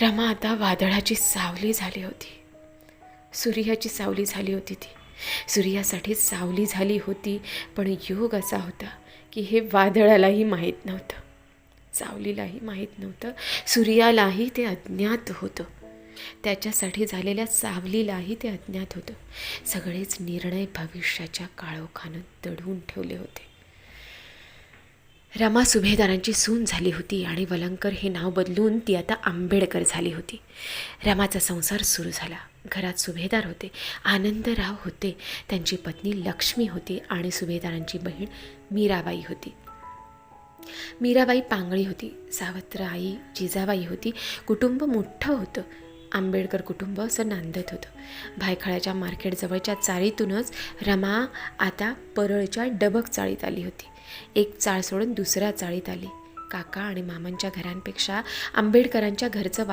रमा आता वादळाची सावली झाली होती, सूर्याची सावली झाली होती. ती सूर्यासाठी सावली झाली होती, पण योग असा होता की हे वादळालाही माहीत नव्हतं, सावलीलाही माहीत नव्हतं, सूर्यालाही ते अज्ञात होतं, त्याच्यासाठी झालेल्या सावलीलाही ते अज्ञात होतं. सगळेच निर्णय भविष्याच्या काळोखानं दडवून ठेवले होते. रमा सुभेदारांची सून झाली होती आणि वलंकर हे नाव बदलून ती आता आंबेडकर झाली होती. रमाचा संसार सुरू झाला. घरात सुभेदार होते, आनंदराव होते, त्यांची पत्नी लक्ष्मी होती आणि सुभेदारांची बहीण मीराबाई होती. मीराबाई पांगळी होती, सावत्र आई जिजाबाई होती. कुटुंब मोठं होतं. आंबेडकर कुटुंब असं नांदत होतं. भायखळ्याच्या मार्केटजवळच्या चाळीतूनच रमा आता परळच्या डबक चाळीत आली होती. एक चाळ सोडून दुसऱ्या चाळीत आली. काका आणि मामांच्या घरांपेक्षा आंबेडकरांच्या घरचं